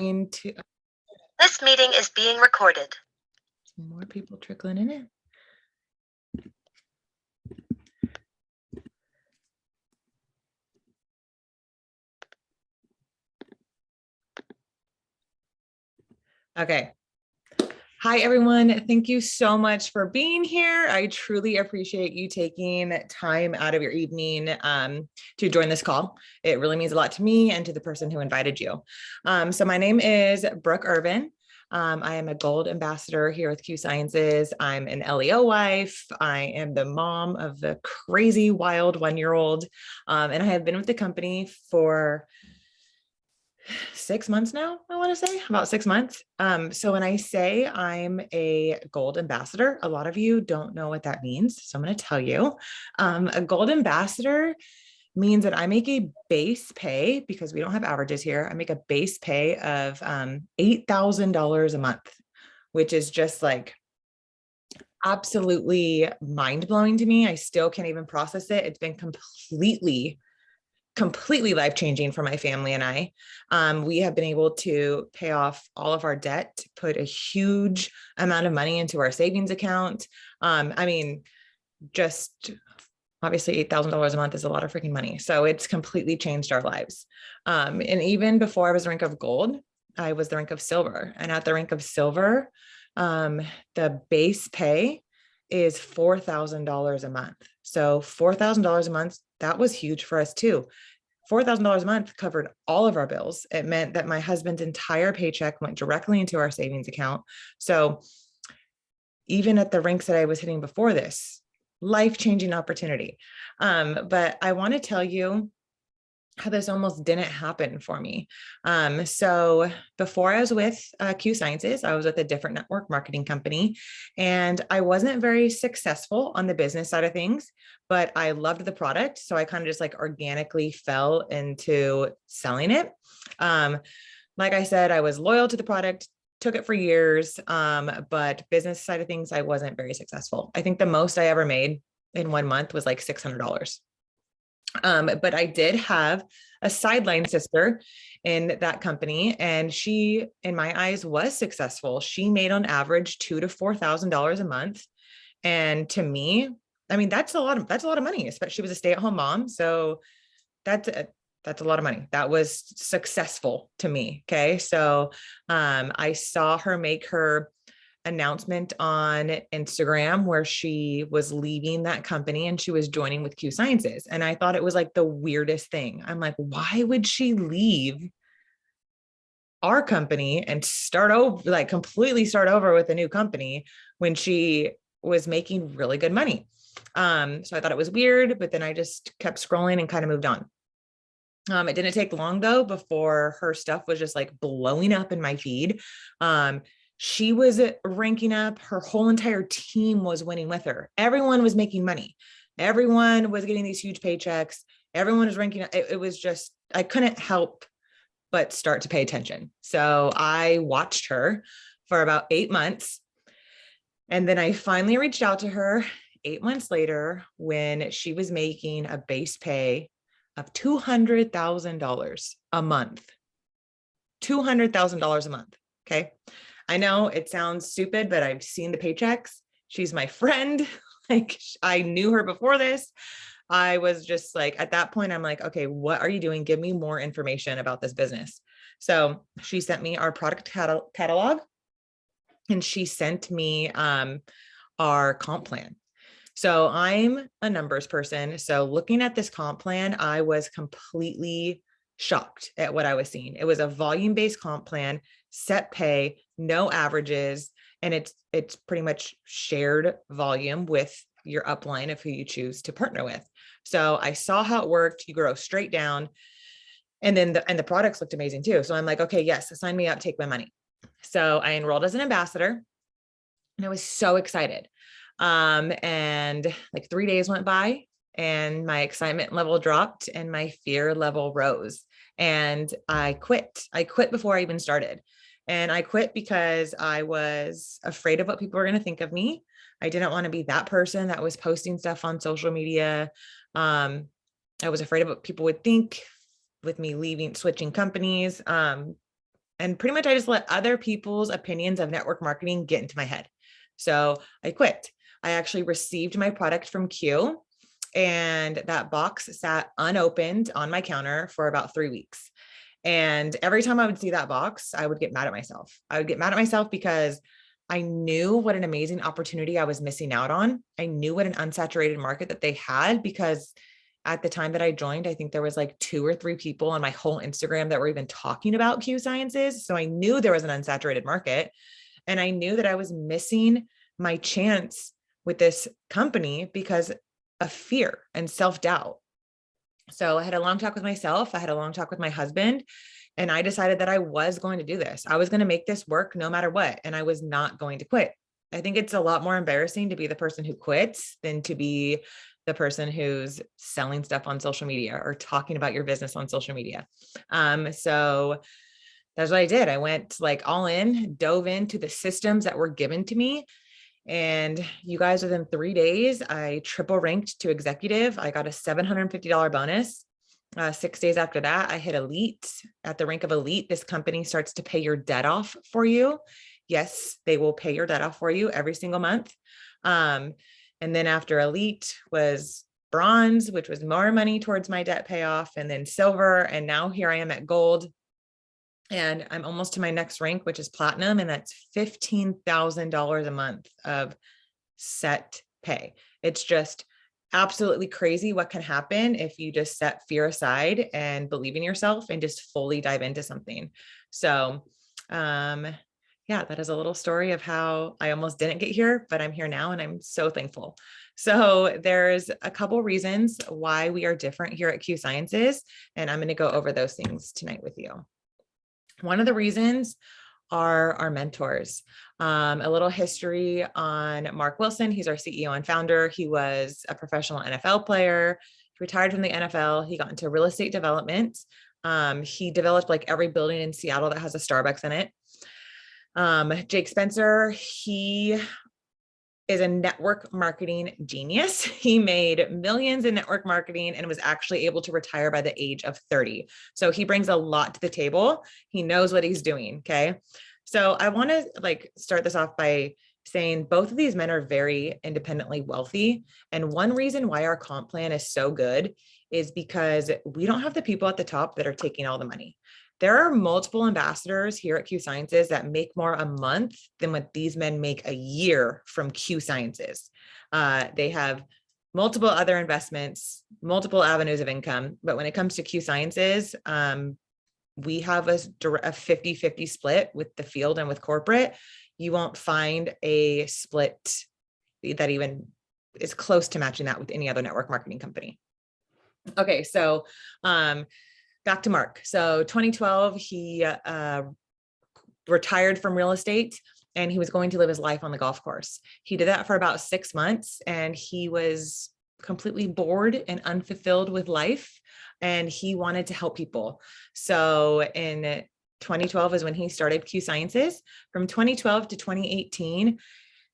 to This meeting is being recorded. more people trickling in it. Okay. Hi, everyone. Thank you so much for being here. I truly appreciate you taking time out of your evening to join this call. It really means a lot to me and to the person who invited you. So my name is Brooke Urbin. I am a gold ambassador here with Q Sciences. I'm an LEO wife. I am the mom of the crazy wild 1-year-old. And I have been with the company for 6 months now, I want to say about 6 months. So when I say I'm a gold ambassador, a lot of you don't know what that means. So I'm going to tell you, a gold ambassador means that I make a base pay, because we don't have averages here. I make a base pay of $8,000 a month, which is just like absolutely mind blowing to me. I still can't even process it. It's been completely life-changing for my family and I. We have been able to pay off all of our debt, put a huge amount of money into our savings account. I mean, just obviously $8,000 a month is a lot of freaking money. So it's completely changed our lives. And even before I was the rank of gold, I was the rank of silver. And at the rank of silver, the base pay is $4,000 a month. So $4,000 a month, that was huge for us too. $4,000 a month covered all of our bills. It meant that my husband's entire paycheck went directly into our savings account. So even at the ranks that I was hitting before this, life-changing opportunity. But I want to tell you how this almost didn't happen for me. So before I was with Q Sciences, I was with a different network marketing company, and I wasn't very successful on the business side of things, but I loved the product. So I kind of just like organically fell into selling it. Like I said, I was loyal to the product, took it for years, but business side of things, I wasn't very successful. I think the most I ever made in 1 month was like $600. But I did have a sideline sister in that company, and she, in my eyes, was successful. She made on average $2,000 to $4,000 a month, and to me, I mean, that's a lot of money. Especially she was a stay-at-home mom, so that's a lot of money. That was successful to me. Okay, so I saw her make her announcement on Instagram where she was leaving that company and she was joining with Q Sciences. And I thought it was like the weirdest thing. I'm like, why would she leave our company and start over, like completely start over with a new company when she was making really good money? So I thought it was weird, but then I just kept scrolling and kind of moved on. It didn't take long though before her stuff was just like blowing up in my feed. She was ranking up. Her whole entire team was winning with her. Everyone was making money. Everyone was getting these huge paychecks. Everyone was ranking up. It was just, I couldn't help but start to pay attention. So I watched her for about 8 months. And then I finally reached out to her 8 months later when she was making a base pay of $200,000 a month. $200,000 a month. Okay. I know it sounds stupid, but I've seen the paychecks. She's my friend. Like, I knew her before this. I was just like, at that point, I'm like, okay, what are you doing? Give me more information about this business. So she sent me our product catalog, and she sent me our comp plan. So I'm a numbers person. So looking at this comp plan, I was completely shocked at what I was seeing. It was a volume-based comp plan, set pay, no averages, and it's pretty much shared volume with your upline of who you choose to partner with. So I saw how it worked. You grow straight down, and then the products looked amazing too. So I'm like, okay, yes, sign me up, take my money. So I enrolled as an ambassador, and I was so excited. And like 3 days went by, and my excitement level dropped and my fear level rose, and I quit. I quit before I even started. And I quit because I was afraid of what people were going to think of me. I didn't want to be that person that was posting stuff on social media. I was afraid of what people would think with me leaving, switching companies. And pretty much I just let other people's opinions of network marketing get into my head. So I quit. I actually received my product from Q, and that box sat unopened on my counter for about 3 weeks. And every time I would see that box, I would get mad at myself. I would get mad at myself because I knew what an amazing opportunity I was missing out on. I knew what an unsaturated market that they had, because at the time that I joined, I think there was like 2 or 3 people on my whole Instagram that were even talking about Q Sciences. So I knew there was an unsaturated market, and I knew that I was missing my chance with this company because of fear and self-doubt. So I had a long talk with myself. I had a long talk with my husband, and I decided that I was going to do this. I was going to make this work no matter what, and I was not going to quit. I think it's a lot more embarrassing to be the person who quits than to be the person who's selling stuff on social media or talking about your business on social media. So that's what I did. I went like all in, dove into the systems that were given to me. And you guys, within 3 days, I triple ranked to executive. I got a $750 bonus. 6 days after that, I hit elite. At the rank of elite, this company starts to pay your debt off for you. Yes, they will pay your debt off for you every single month. And then after elite was bronze, which was more money towards my debt payoff, and then silver. And now here I am at gold. And I'm almost to my next rank, which is platinum. And that's $15,000 a month of set pay. It's just absolutely crazy what can happen if you just set fear aside and believe in yourself and just fully dive into something. So, yeah, that is a little story of how I almost didn't get here, but I'm here now and I'm so thankful. So there's a couple reasons why we are different here at Q Sciences, and I'm going to go over those things tonight with you. One of the reasons are our mentors. A little history on Mark Wilson. He's our CEO and founder. He was a professional NFL player. He retired from the NFL. He got into real estate development. He developed like every building in Seattle that has a Starbucks in it. Jake Spencer, he is a network marketing genius. He made millions in network marketing and was actually able to retire by the age of 30. So he brings a lot to the table. He knows what he's doing. Okay. So I want to like start this off by saying both of these men are very independently wealthy. And one reason why our comp plan is so good is because we don't have the people at the top that are taking all the money. There are multiple ambassadors here at Q Sciences that make more a month than what these men make a year from Q Sciences. They have multiple other investments, multiple avenues of income. But when it comes to Q Sciences, we have a 50-50 split with the field and with corporate. You won't find a split that even is close to matching that with any other network marketing company. Okay, so back to Mark. So 2012, he retired from real estate and he was going to live his life on the golf course. He did that for about 6 months and he was completely bored and unfulfilled with life, and he wanted to help people. So in 2012 is when he started Q Sciences. From 2012 to 2018,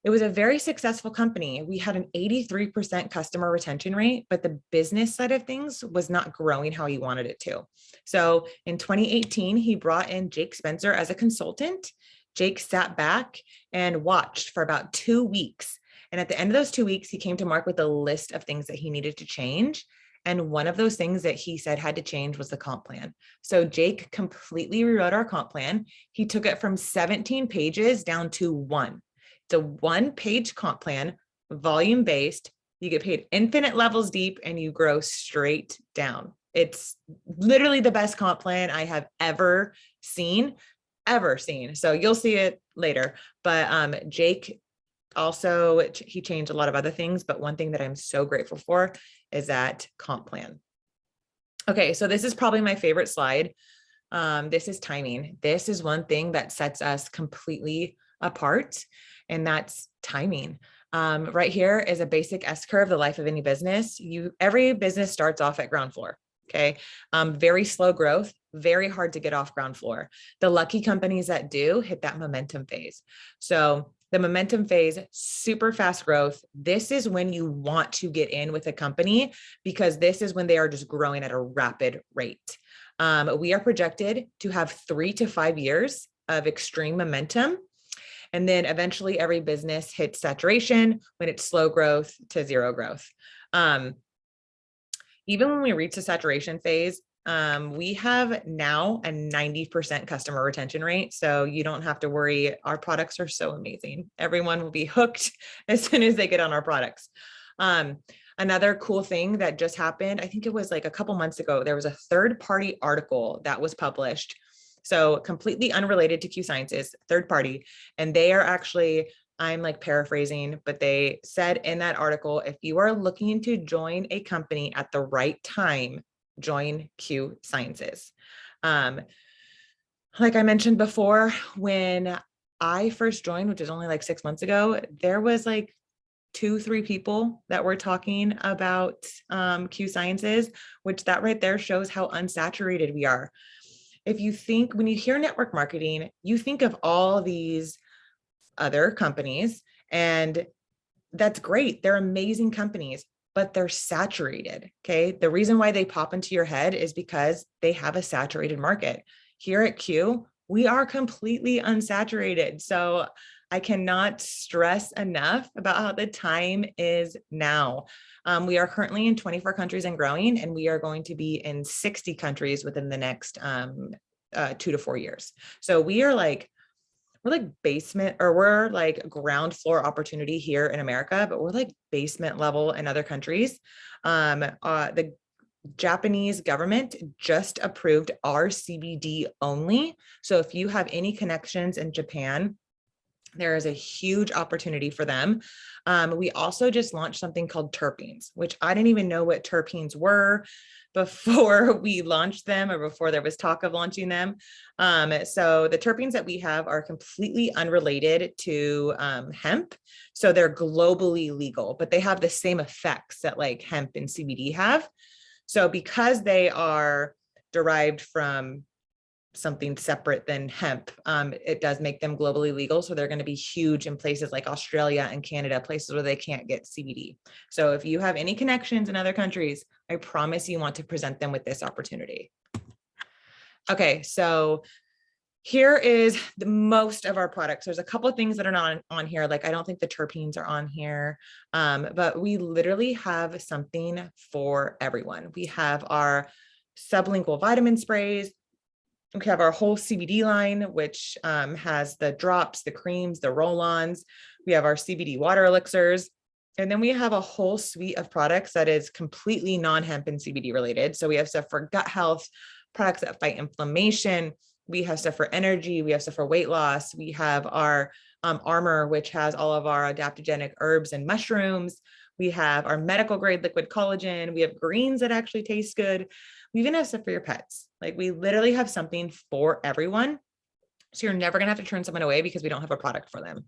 it was a very successful company. We had an 83% customer retention rate, but the business side of things was not growing how he wanted it to. So in 2018, he brought in Jake Spencer as a consultant. Jake sat back and watched for about 2 weeks. And at the end of those 2 weeks, he came to Mark with a list of things that he needed to change. And one of those things that he said had to change was the comp plan. So Jake completely rewrote our comp plan. He took it from 17 pages down to 1. It's a 1-page comp plan, volume based. You get paid infinite levels deep and you grow straight down. It's literally the best comp plan I have ever seen. So you'll see it later. But Jake also, he changed a lot of other things, but one thing that I'm so grateful for is that comp plan. Okay, so this is probably my favorite slide. This is timing. This is one thing that sets us completely apart, and that's timing. Right here is a basic S-curve, the life of any business. Every business starts off at ground floor. Okay. Very slow growth, very hard to get off ground floor. The lucky companies that do hit that momentum phase. So the momentum phase, super fast growth. This is when you want to get in with a company because this is when they are just growing at a rapid rate. We are projected to have 3 to 5 years of extreme momentum. And then eventually every business hits saturation when it's slow growth to zero growth. Even when we reach the saturation phase, we have now a 90% customer retention rate. So you don't have to worry. Our products are so amazing. Everyone will be hooked as soon as they get on our products. Another cool thing that just happened, I think it was like a couple months ago, there was a third-party article that was published. So completely unrelated to Q Sciences, third party. And they are actually, I'm like paraphrasing, but they said in that article, if you are looking to join a company at the right time, join Q Sciences. Like I mentioned before, when I first joined, which is only like 6 months ago, there was like 2-3 people that were talking about Q Sciences, which that right there shows how unsaturated we are. If you think, when you hear network marketing, you think of all these other companies, and that's great. They're amazing companies, but they're saturated. Okay. The reason why they pop into your head is because they have a saturated market. Here at Q, we are completely unsaturated. So I cannot stress enough about how the time is now. We are currently in 24 countries and growing, and we are going to be in 60 countries within the next 2 to 4 years. So we're like basement, or we're like ground floor opportunity here in America, but we're like basement level in other countries. The Japanese government just approved our CBD only. So if you have any connections in Japan, there is a huge opportunity for them. We also just launched something called terpenes, which I didn't even know what terpenes were before we launched them, or before there was talk of launching them. So the terpenes that we have are completely unrelated to hemp. So they're globally legal, but they have the same effects that like hemp and CBD have. So because they are derived from something separate than hemp, it does make them globally legal. So they're going to be huge in places like Australia and Canada, places where they can't get CBD. So if you have any connections in other countries, I promise you want to present them with this opportunity. Okay, so here is the most of our products. There's a couple of things that are not on here. Like I don't think the terpenes are on here, but we literally have something for everyone. We have our sublingual vitamin sprays. We have our whole CBD line, which has the drops, the creams, the roll-ons. We have our CBD water elixirs. And then we have a whole suite of products that is completely non-hemp and CBD related. So we have stuff for gut health, products that fight inflammation. We have stuff for energy. We have stuff for weight loss. We have our Armor, which has all of our adaptogenic herbs and mushrooms. We have our medical grade liquid collagen. We have greens that actually taste good. We even have stuff for your pets. Like we literally have something for everyone. So you're never gonna have to turn someone away because we don't have a product for them.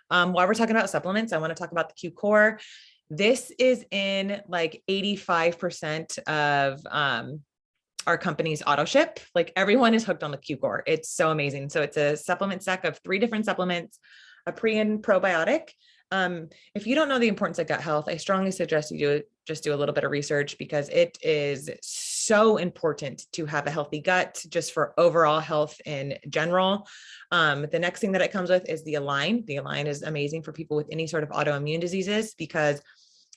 While we're talking about supplements, I want to talk about the Q Core. This is in like 85% of our company's auto ship. Like everyone is hooked on the Q Core. It's so amazing. So it's a supplement stack of 3 different supplements, a pre and probiotic. If you don't know the importance of gut health, I strongly suggest you just do a little bit of research, because it is so important to have a healthy gut just for overall health in general. The next thing that it comes with is the Align. The Align is amazing for people with any sort of autoimmune diseases, because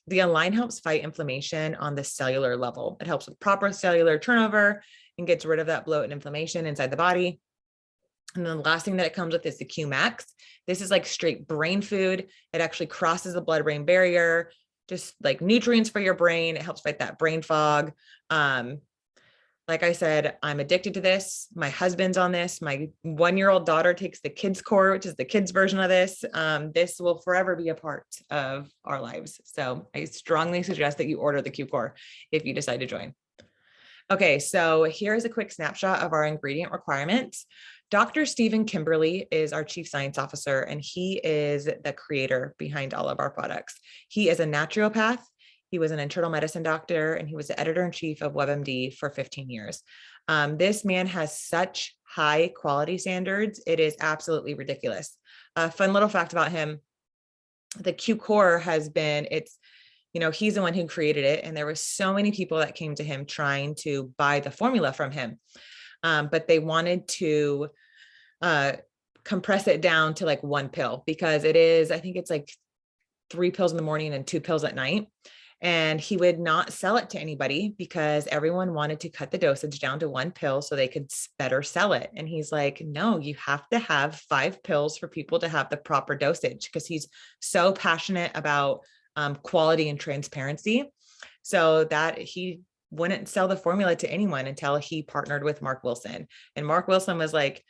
the Align helps fight inflammation on the cellular level. It helps with proper cellular turnover and gets rid of that bloat and inflammation inside the body. And then the last thing that it comes with is the Q Max. This is like straight brain food. It actually crosses the blood-brain barrier, just like nutrients for your brain. It helps fight that brain fog. Like I said, I'm addicted to this. My husband's on this. My 1-year-old daughter takes the kids core, which is the kids version of this. This will forever be a part of our lives. So I strongly suggest that you order the Q Core if you decide to join. Okay, so here's a quick snapshot of our ingredient requirements. Dr. Stephen Kimberly is our Chief Science Officer, and he is the creator behind all of our products. He is a naturopath. He was an internal medicine doctor, and he was the editor-in-chief of WebMD for 15 years. This man has such high quality standards. It is absolutely ridiculous. A fun little fact about him, the Q Core has been, he's the one who created it. And there were so many people that came to him trying to buy the formula from him. But they wanted to compress it down to like one pill, because I think it's like 3 pills in the morning and 2 pills at night. And he would not sell it to anybody because everyone wanted to cut the dosage down to 1 pill so they could better sell it. And he's like, no, you have to have 5 pills for people to have the proper dosage, because he's so passionate about quality and transparency. So that he wouldn't sell the formula to anyone until he partnered with Mark Wilson. And Mark Wilson was like,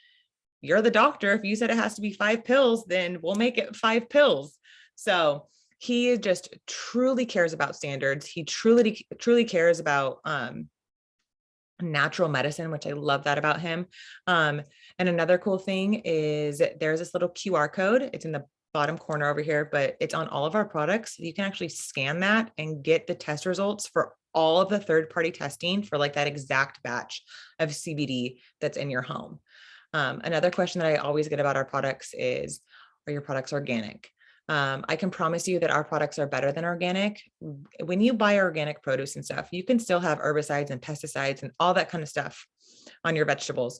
you're the doctor. If you said it has to be 5 pills, then we'll make it 5 pills. So he just truly cares about standards. He truly cares about natural medicine, which I love that about him. And another cool thing is there's this little QR code. It's in the bottom corner over here, but it's on all of our products. You can actually scan that and get the test results for all of the third-party testing for like that exact batch of CBD that's in your home. Another question that I always get about our products is, are your products organic? I can promise you that our products are better than organic. When you buy organic produce and stuff, you can still have herbicides and pesticides and all that kind of stuff on your vegetables.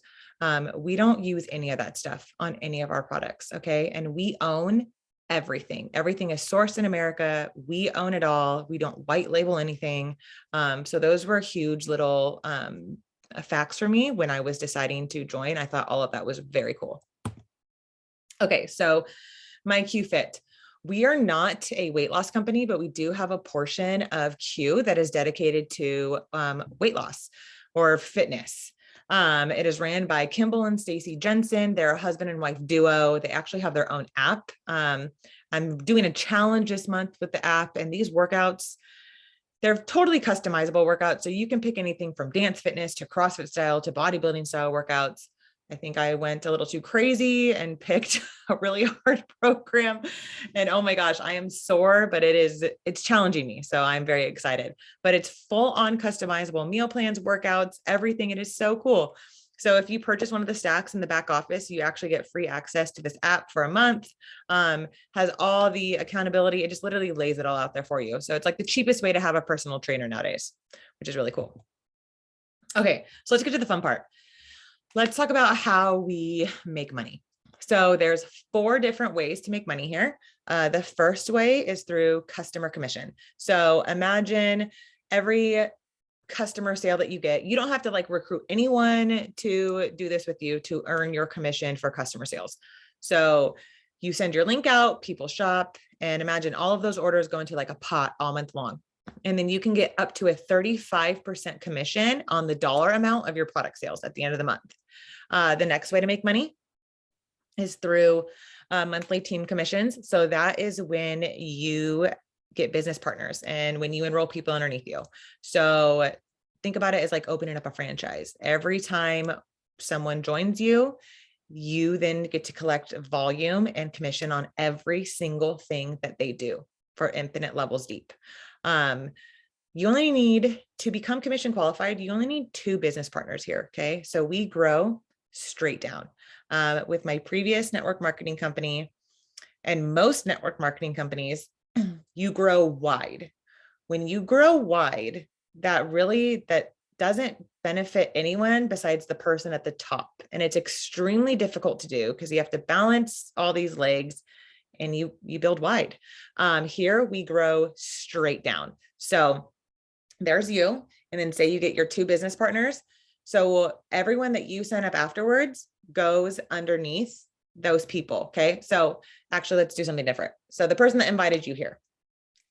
We don't use any of that stuff on any of our products. Okay. And we own everything. Everything is sourced in America. We own it all. We don't white label anything. So those were huge little facts for me when I was deciding to join. I thought all of that was very cool. Okay, so my Q Fit. We are not a weight loss company, but we do have a portion of Q that is dedicated to weight loss or fitness. It is ran by Kimball and Stacy Jensen. They're a husband and wife duo. They actually have their own app. I'm doing a challenge this month with the app, and these workouts, they're totally customizable workouts. So you can pick anything from dance fitness to CrossFit style to bodybuilding style workouts. I think I went a little too crazy and picked a really hard program. And oh my gosh, I am sore, but it's challenging me. So I'm very excited, but it's full on customizable meal plans, workouts, everything. It is so cool. So if you purchase one of the stacks in the back office, you actually get free access to this app for a month. Has all the accountability. It just literally lays it all out there for you. So it's like the cheapest way to have a personal trainer nowadays, which is really cool. Okay, so let's get to the fun part. Let's talk about how we make money. So there's 4 different ways to make money here. The first way is through customer commission. So imagine every customer sale that you get, you don't have to like recruit anyone to do this with you to earn your commission for customer sales. So you send your link out, people shop, and imagine all of those orders go into like a pot all month long. And then you can get up to a 35% commission on the dollar amount of your product sales at the end of the month. The next way to make money is through monthly team commissions. So that is when you get business partners and when you enroll people underneath you. So think about it as like opening up a franchise. Every time someone joins you, you then get to collect volume and commission on every single thing that they do for infinite levels deep. You only need to become commission qualified. You only need 2 business partners here. Okay. So we grow straight down. With my previous network marketing company and most network marketing companies, you grow wide. When you grow wide, that doesn't benefit anyone besides the person at the top. And it's extremely difficult to do because you have to balance all these legs and you build wide. Here we grow straight down. So there's you, and then say you get your 2 business partners. So everyone that you sign up afterwards goes underneath those people. Okay. So actually let's do something different. So the person that invited you here,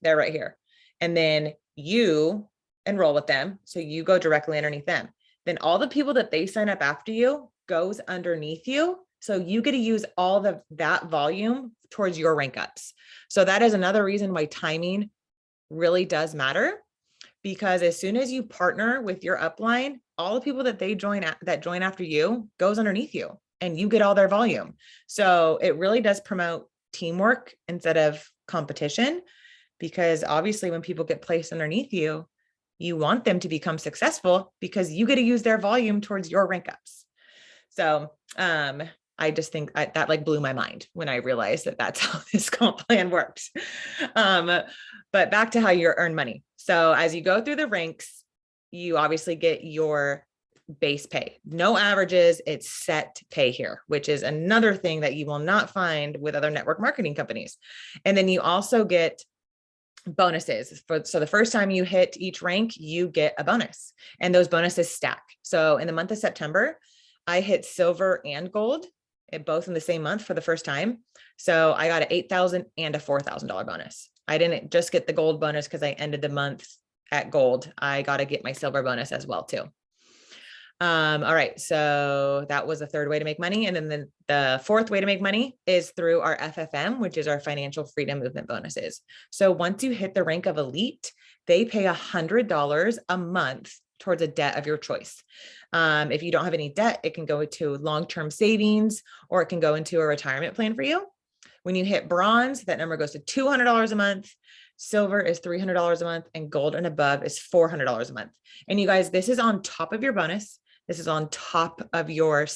they're right here. And then you enroll with them. So you go directly underneath them. Then all the people that they sign up after you goes underneath you. So you get to use all that volume towards your rank ups. So that is another reason why timing really does matter, because as soon as you partner with your upline, all the people that join after you goes underneath you and you get all their volume. So it really does promote teamwork instead of competition, because obviously when people get placed underneath you, you want them to become successful because you get to use their volume towards your rank ups. So I just think that like blew my mind when I realized that that's how this comp plan works. But back to how you earn money. So as you go through the ranks, you obviously get your base pay, no averages. It's set pay here, which is another thing that you will not find with other network marketing companies. And then you also get bonuses so the first time you hit each rank, you get a bonus, and those bonuses stack. So in the month of September, I hit silver and gold, both in the same month for the first time. So I got an $8,000 and a $4,000 bonus. I didn't just get the gold bonus because I ended the month at gold. I got to get my silver bonus as well too. All right, so that was the third way to make money. And then the fourth way to make money is through our FFM, which is our financial freedom movement bonuses. So once you hit the rank of elite, they pay $100 a month towards a debt of your choice. If you don't have any debt, it can go to long-term savings, or it can go into a retirement plan for you. When you hit bronze, that number goes to $200 a month. Silver is $300 a month, and gold and above is $400 a month. And you guys, this is on top of your bonus. This is on top of your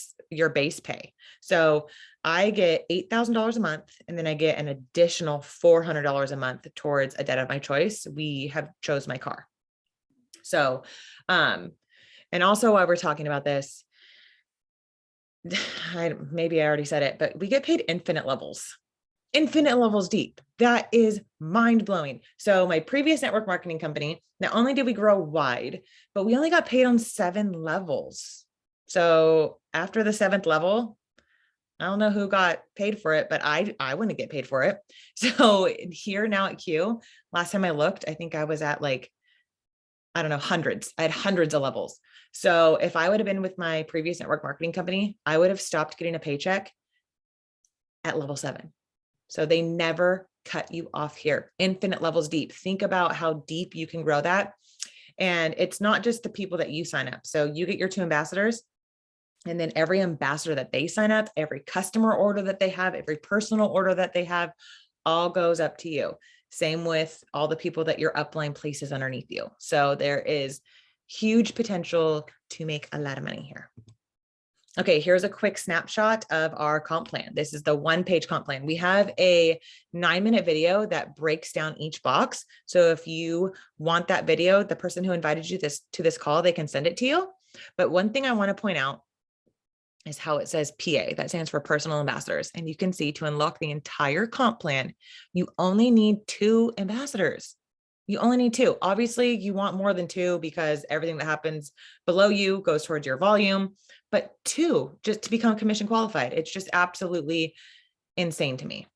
base pay. So I get $8,000 a month, and then I get an additional $400 a month towards a debt of my choice. We have chose my car. So, and also while we're talking about this, maybe I already said it, but we get paid infinite levels deep. That is mind blowing. So my previous network marketing company, not only did we grow wide, but we only got paid on 7 levels. So after the 7th level, I don't know who got paid for it, but I wouldn't get paid for it. So here now at Q, last time I looked, I think I was at like, I don't know, hundreds. I had hundreds of levels. So if I would have been with my previous network marketing company, I would have stopped getting a paycheck at level 7. So they never cut you off here. Infinite levels deep. Think about how deep you can grow that. And it's not just the people that you sign up. So you get your 2 ambassadors, and then every ambassador that they sign up, every customer order that they have, every personal order that they have, all goes up to you. Same with all the people that your upline places underneath you. So there is huge potential to make a lot of money here. Okay, here's a quick snapshot of our comp plan. This is the 1-page comp plan. We have a 9-minute video that breaks down each box. So if you want that video, the person who invited you to this call, they can send it to you. But one thing I want to point out is how it says PA. That stands for personal ambassadors. And you can see to unlock the entire comp plan, you only need 2 ambassadors. You only need 2. Obviously, you want more than 2 because everything that happens below you goes towards your volume, but 2 just to become commission qualified. It's just absolutely insane to me.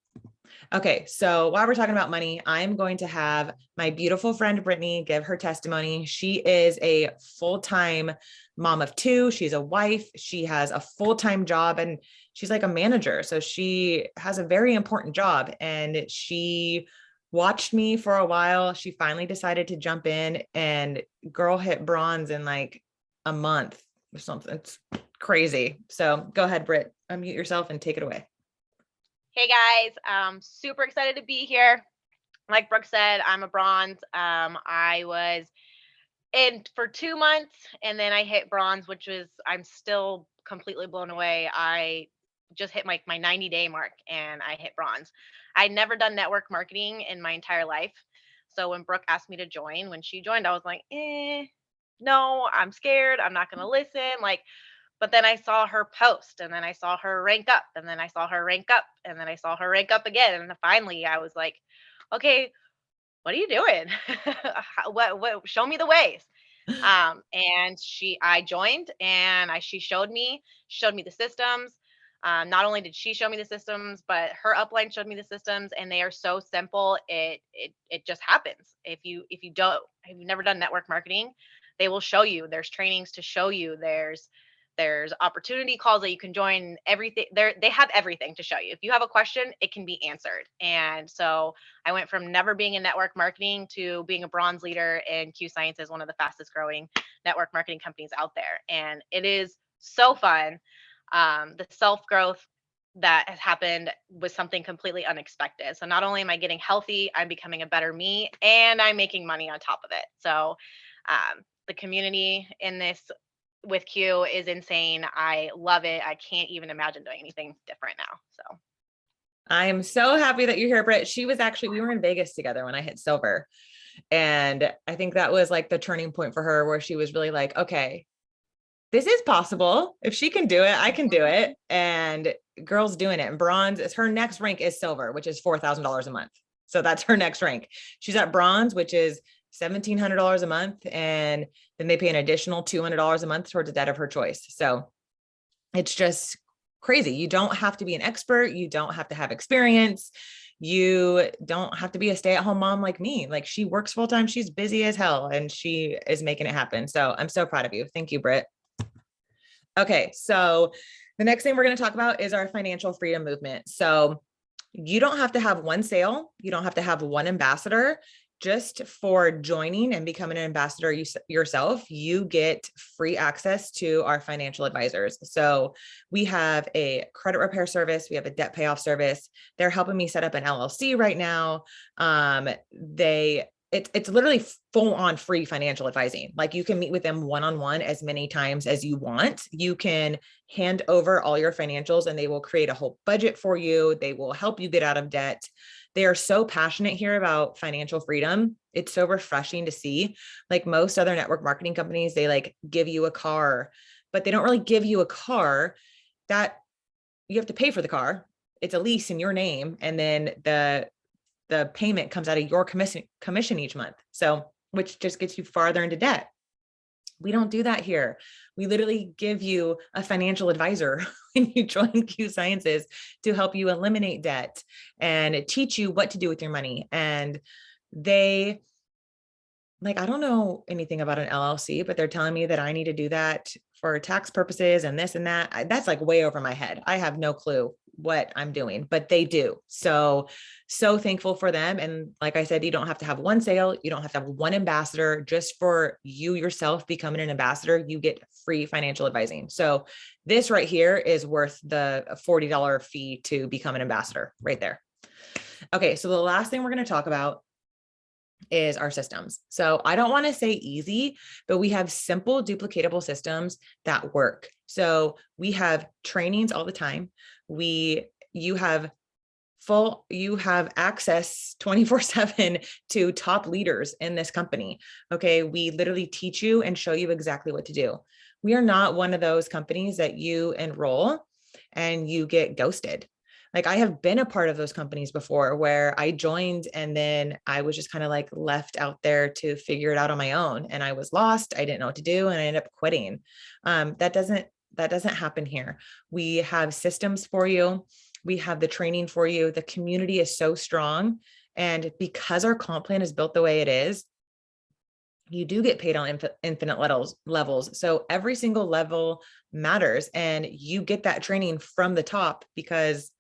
Okay, so while we're talking about money, I'm going to have my beautiful friend Brittany give her testimony. She is a full-time mom of 2. She's a wife. She has a full-time job, and she's like a manager. So she has a very important job, and she watched me for a while. She finally decided to jump in, and girl hit bronze in like a month or something. It's crazy. So go ahead, Britt, unmute yourself and take it away. Hey guys, I'm super excited to be here. Like Brooke said, I'm a bronze. I was in for 2 months, and then I hit bronze, which was, I'm still completely blown away. I just hit my 90-day mark and I hit bronze. I'd never done network marketing in my entire life. So when Brooke asked me to join, when she joined, I was like, no, I'm scared. I'm not going to listen. But then I saw her post, and then I saw her rank up, and then I saw her rank up, and then I saw her rank up again. And then finally I was like, okay, what are you doing? What, show me the ways. And I joined, and she showed me the systems. Not only did she show me the systems, but her upline showed me the systems, and they are so simple. It just happens. If you've never done network marketing, they will show you. There's trainings to show you. There's opportunity calls that you can join. Everything they have everything to show you. If you have a question, it can be answered. And so I went from never being in network marketing to being a bronze leader in Q Science, is one of the fastest growing network marketing companies out there. And it is so fun. The self growth that has happened was something completely unexpected. So not only am I getting healthy, I'm becoming a better me, and I'm making money on top of it. So the community in this with Q is insane. I love it. I can't even imagine doing anything different now. So I am so happy that you're here, Britt. We were in Vegas together when I hit silver. And I think that was like the turning point for her where she was really like, okay, this is possible. If she can do it, I can do it. And girls doing it. And bronze is her next rank is silver, which is $4,000 a month. So that's her next rank. She's at bronze, which is $1,700 a month. And then they pay an additional $200 a month towards a debt of her choice. So it's just crazy. You don't have to be an expert. You don't have to have experience. You don't have to be a stay-at-home mom like me. Like she works full-time. She's busy as hell and she is making it happen. So I'm so proud of you. Thank you, Britt. Okay. So the next thing we're going to talk about is our financial freedom movement. So you don't have to have one sale. You don't have to have one ambassador. Just for joining and becoming an ambassador yourself, you get free access to our financial advisors. So we have a credit repair service. We have a debt payoff service. They're helping me set up an LLC right now. It's literally full on free financial advising. Like you can meet with them one-on-one as many times as you want. You can hand over all your financials and they will create a whole budget for you. They will help you get out of debt. They are so passionate here about financial freedom. It's so refreshing to see. Like most other network marketing companies, they like give you a car, but they don't really give you a car that you have to pay for the car. It's a lease in your name. And then the payment comes out of your commission each month. So, which just gets you farther into debt. We don't do that here. We literally give you a financial advisor when you join Q Sciences to help you eliminate debt and teach you what to do with your money. And they, like, I don't know anything about an LLC, but they're telling me that I need to do that for tax purposes and this and that. That's like way over my head. I have no clue what I'm doing, but they do. So thankful for them. And like I said, you don't have to have one sale. You don't have to have one ambassador. Just for you yourself becoming an ambassador, you get free financial advising. So this right here is worth the $40 fee to become an ambassador right there. Okay. So the last thing we're going to talk about is our systems. So I don't want to say easy, but we have simple duplicatable systems that work. So we have trainings all the time. You have access 24/7 to top leaders in this company. Okay. We literally teach you and show you exactly what to do. We are not one of those companies that you enroll and you get ghosted. Like I have been a part of those companies before where I joined and then I was just kind of like left out there to figure it out on my own. And I was lost. I didn't know what to do. And I ended up quitting. That doesn't happen here. We have systems for you. We have the training for you. The community is so strong. And because our comp plan is built the way it is, you do get paid on infinite levels. So every single level matters. And you get that training from the top because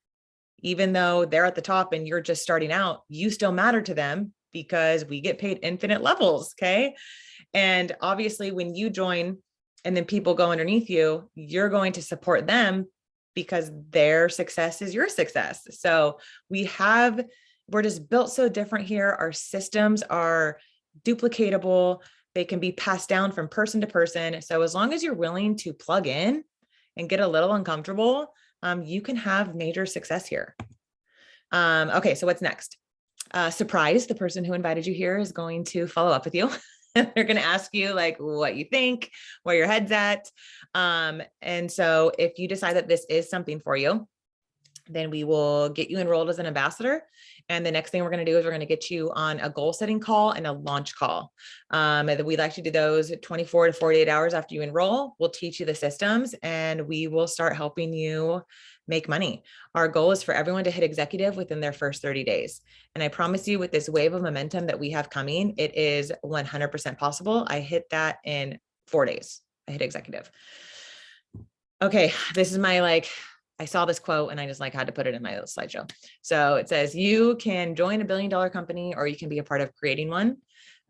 even though they're at the top and you're just starting out, you still matter to them because we get paid infinite levels. Okay. And obviously when you join and then people go underneath you, you're going to support them because their success is your success. So we're just built so different here. Our systems are duplicatable. They can be passed down from person to person. So as long as you're willing to plug in and get a little uncomfortable, you can have major success here. Okay, so what's next? Surprise, the person who invited you here is going to follow up with you. They're going to ask you like what you think, where your head's at. And so if you decide that this is something for you, then we will get you enrolled as an ambassador. And the next thing we're going to do is we're going to get you on a goal setting call and a launch call. And we'd like to do those 24 to 48 hours after you enroll. We'll teach you the systems and we will start helping you make money. Our goal is for everyone to hit executive within their first 30 days. And I promise you with this wave of momentum that we have coming, it is 100% possible. I hit that in 4 days. I hit executive. Okay. This is my I saw this quote and I just had to put it in my slideshow. So it says, you can join $1 billion company or you can be a part of creating one.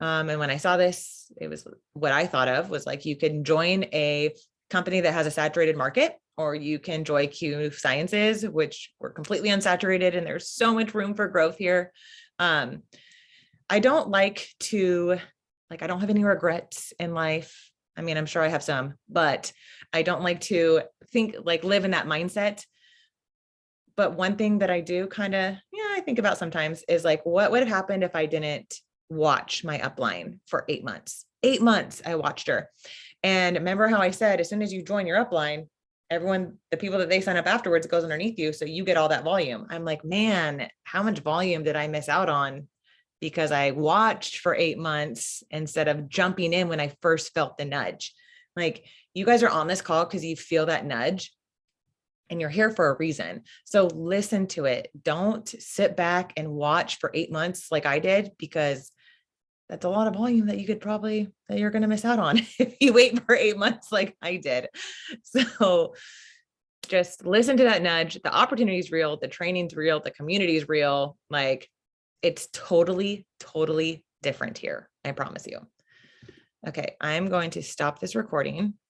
And when I saw this, it was what I thought of was you can join a company that has a saturated market, or you can join Q Sciences, which we're completely unsaturated and there's so much room for growth here. I don't I don't have any regrets in life. I mean, I'm sure I have some, but I don't like to live in that mindset. But one thing that I do kind of, I think about sometimes is like, what would have happened if I didn't watch my upline for 8 months? 8 months I watched her. And remember how I said, as soon as you join your upline, everyone, the people that they sign up afterwards, goes underneath you. So you get all that volume. I'm like, man, how much volume did I miss out on because I watched for 8 months instead of jumping in when I first felt the nudge? Like, you guys are on this call because you feel that nudge and you're here for a reason. So listen to it. Don't sit back and watch for 8 months like I did, because that's a lot of volume that you're going to miss out on if you wait for 8 months like I did. So just listen to that nudge. The opportunity is real. The training's real. The community is real. Like, it's totally, totally different here. I promise you. Okay. I'm going to stop this recording